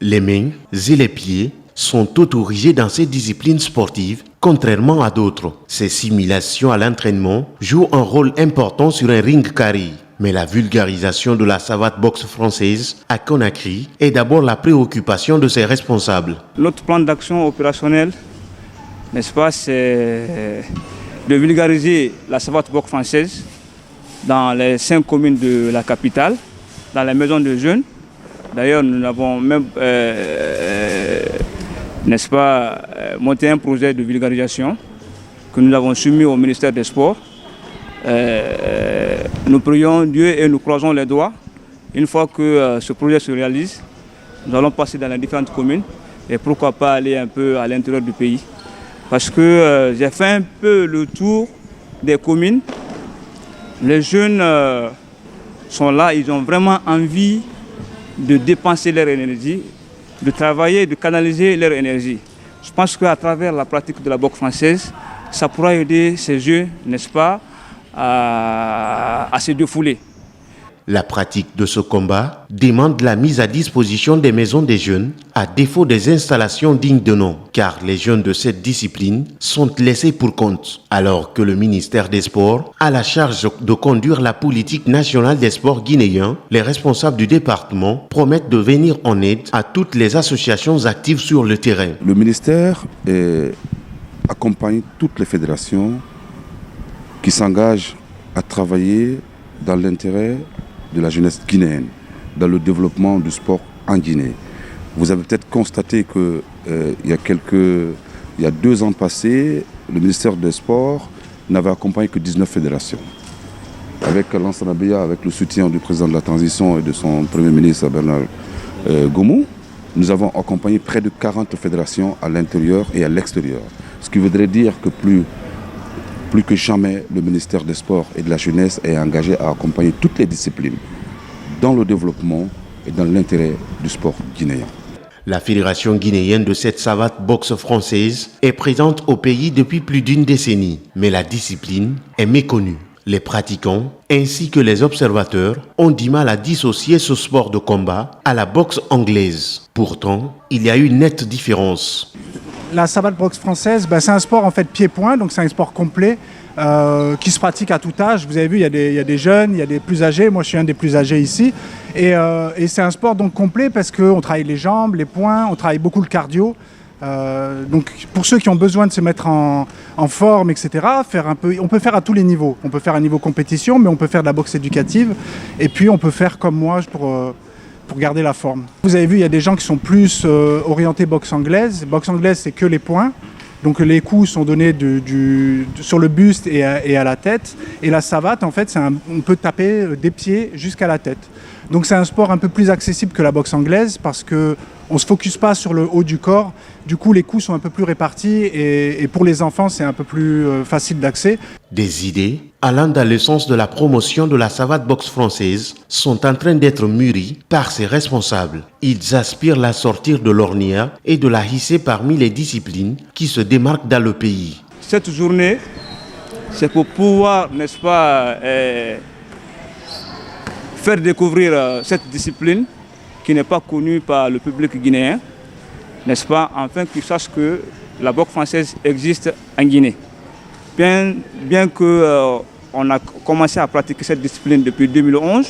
Les mains et les pieds sont autorisés dans ces disciplines sportives, contrairement à d'autres. Ces simulations à l'entraînement jouent un rôle important sur un ring carré. Mais la vulgarisation de la savate boxe française à Conakry est d'abord la préoccupation de ses responsables. Notre plan d'action opérationnel, n'est-ce pas, c'est de vulgariser la savate boxe française dans les 5 communes de la capitale, dans les maisons de jeunes. D'ailleurs, nous avons même, n'est-ce pas, monté un projet de vulgarisation que nous avons soumis au ministère des Sports. Nous prions Dieu et nous croisons les doigts. Une fois que ce projet se réalise, nous allons passer dans les différentes communes et pourquoi pas aller un peu à l'intérieur du pays. Parce que j'ai fait un peu le tour des communes. Les jeunes sont là, ils ont vraiment envie de dépenser leur énergie, de travailler, de canaliser leur énergie. Je pense qu'à travers la pratique de la boxe française, ça pourra aider ces jeunes, n'est-ce pas, à se défouler. La pratique de ce combat demande la mise à disposition des maisons des jeunes à défaut des installations dignes de nom, car les jeunes de cette discipline sont laissés pour compte, alors que le ministère des Sports a la charge de conduire la politique nationale des sports guinéens. Les responsables du département promettent de venir en aide à toutes les associations actives sur le terrain. Le ministère accompagne toutes les fédérations qui s'engagent à travailler dans l'intérêt de la jeunesse guinéenne, dans le développement du sport en Guinée. Vous avez peut-être constaté qu'il y a 2 ans passés, le ministère des Sports n'avait accompagné que 19 fédérations. Avec Lansana Beya, avec le soutien du président de la transition et de son premier ministre Bernard Goumou, nous avons accompagné près de 40 fédérations à l'intérieur et à l'extérieur. Ce qui voudrait dire que plus que jamais, le ministère des Sports et de la Jeunesse est engagé à accompagner toutes les disciplines dans le développement et dans l'intérêt du sport guinéen. La fédération guinéenne de cette savate boxe française est présente au pays depuis plus d'1 décennie, mais la discipline est méconnue. Les pratiquants ainsi que les observateurs ont du mal à dissocier ce sport de combat à la boxe anglaise. Pourtant, il y a une nette différence. La savate boxe française, c'est un sport en fait pied-point, donc c'est un sport complet qui se pratique à tout âge. Vous avez vu, il y a des jeunes, il y a des plus âgés. Moi, je suis un des plus âgés ici. Et c'est un sport donc complet parce qu'on travaille les jambes, les poings, on travaille beaucoup le cardio. Donc pour ceux qui ont besoin de se mettre en forme, etc., on peut faire à tous les niveaux. On peut faire un niveau compétition, mais on peut faire de la boxe éducative. Et puis on peut faire comme moi pour garder la forme. Vous avez vu, il y a des gens qui sont plus orientés boxe anglaise. Boxe anglaise, c'est que les poings. Donc les coups sont donnés sur le buste et à la tête. Et la savate, en fait, on peut taper des pieds jusqu'à la tête. Donc c'est un sport un peu plus accessible que la boxe anglaise parce qu'on ne se focus pas sur le haut du corps. Du coup, les coups sont un peu plus répartis et pour les enfants, c'est un peu plus facile d'accès. Des idées allant dans le sens de la promotion de la savate boxe française sont en train d'être mûries par ses responsables. Ils aspirent la sortir de l'ornière et de la hisser parmi les disciplines qui se démarquent dans le pays. Cette journée, c'est pour pouvoir, n'est-ce pas, faire découvrir cette discipline qui n'est pas connue par le public guinéen, n'est-ce pas, afin qu'ils sachent que la boxe française existe en Guinée. Bien que on a commencé à pratiquer cette discipline depuis 2011,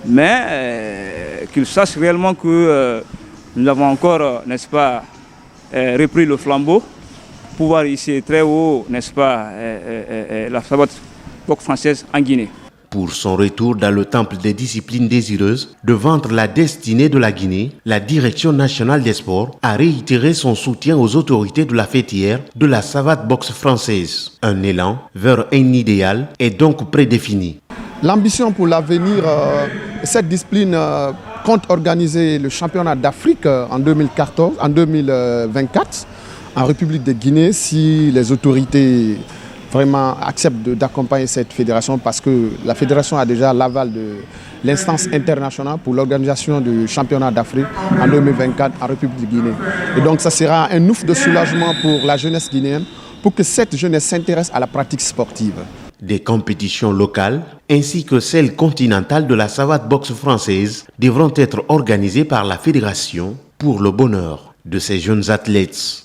mais qu'ils sachent réellement que nous avons encore, n'est-ce pas, repris le flambeau, pouvoir ici très haut, n'est-ce pas, la savate boxe française en Guinée. Pour son retour dans le temple des disciplines désireuses de vendre la destinée de la Guinée, la Direction nationale des sports a réitéré son soutien aux autorités de la fêtière de la savate boxe française. Un élan vers un idéal est donc prédéfini. L'ambition pour l'avenir, cette discipline compte organiser le championnat d'Afrique en 2024 en République de Guinée si les autorités vraiment acceptent d'accompagner cette fédération parce que la fédération a déjà l'aval de l'instance internationale pour l'organisation du championnat d'Afrique en 2024 en République de Guinée. Et donc ça sera un ouf de soulagement pour la jeunesse guinéenne pour que cette jeunesse s'intéresse à la pratique sportive. Des compétitions locales ainsi que celles continentales de la savate boxe française devront être organisées par la fédération pour le bonheur de ces jeunes athlètes.